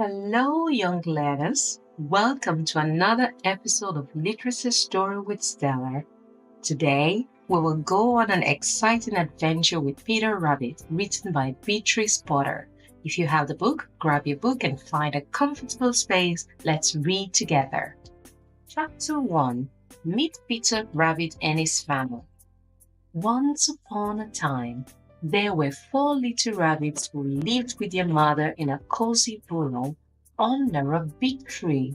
Hello, young learners. Welcome to another episode of Literacy Story with Stella. Today, we will go on an exciting adventure with Peter Rabbit, written by Beatrice Potter. If you have the book, grab your book and find a comfortable space. Let's read together. Chapter 1. Meet Peter Rabbit and his family. Once upon a time, there were 4 little rabbits who lived with their mother in a cozy burrow under a big tree.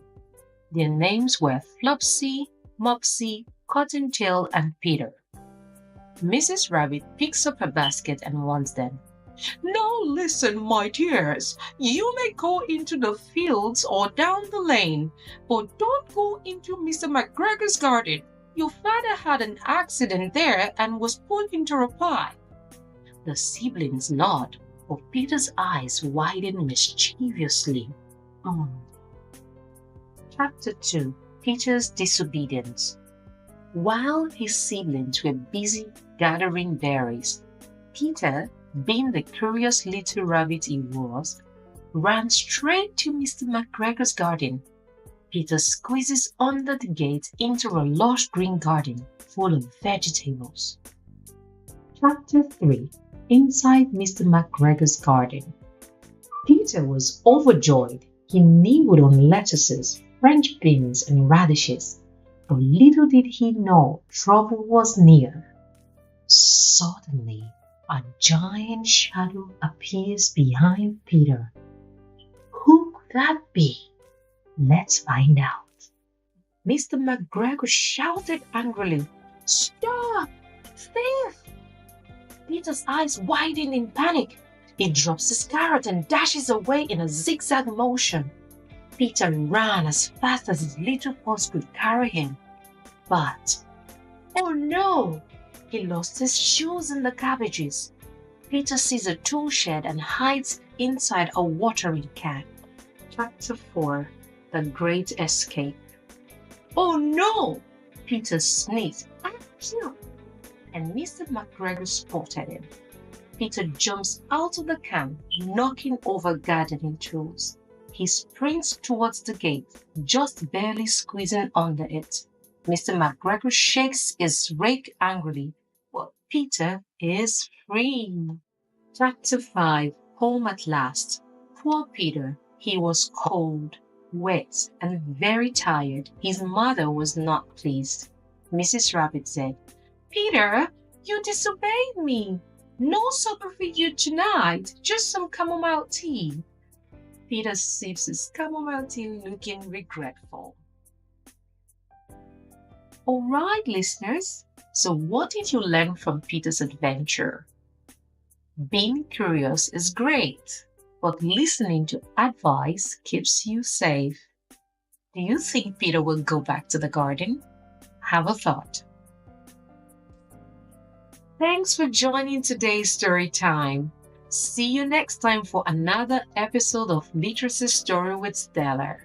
Their names were Flopsy, Mopsy, Cottontail, and Peter. Mrs. Rabbit picks up her basket and warns them. Now listen, my dears. You may go into the fields or down the lane, but don't go into Mr. McGregor's garden. Your father had an accident there and was put into a pie. The siblings nod, but Peter's eyes widen mischievously. Chapter 2. Peter's Disobedience. While his siblings were busy gathering berries, Peter, being the curious little rabbit he was, ran straight to Mr. McGregor's garden. Peter squeezes under the gate into a lush green garden full of vegetables. Chapter 3. Inside Mr. McGregor's garden. Peter was overjoyed. He nibbled on lettuces, French beans, and radishes, but little did he know trouble was near. Suddenly, a giant shadow appears behind Peter. Who could that be? Let's find out. Mr. McGregor shouted angrily, Stop! Thief! Peter's eyes widen in panic. He drops his carrot and dashes away in a zigzag motion. Peter ran as fast as his little paws could carry him. But, oh no! He lost his shoes in the cabbages. Peter sees a tool shed and hides inside a watering can. Chapter 4. The Great Escape. Oh no! Peter sneezed. Achoo! And Mr. McGregor spotted him. Peter jumps out of the can, knocking over gardening tools. He sprints towards the gate, just barely squeezing under it. Mr. McGregor shakes his rake angrily, but Peter is free. Chapter 5. Home at last. Poor Peter. He was cold, wet, and very tired. His mother was not pleased. Mrs. Rabbit said, Peter, you disobeyed me. No supper for you tonight, just some chamomile tea. Peter sips his chamomile tea looking regretful. All right, listeners, so what did you learn from Peter's adventure? Being curious is great, but listening to advice keeps you safe. Do you think Peter will go back to the garden? Have a thought. Thanks for joining today's story time. See you next time for another episode of Literacy Story with Stella.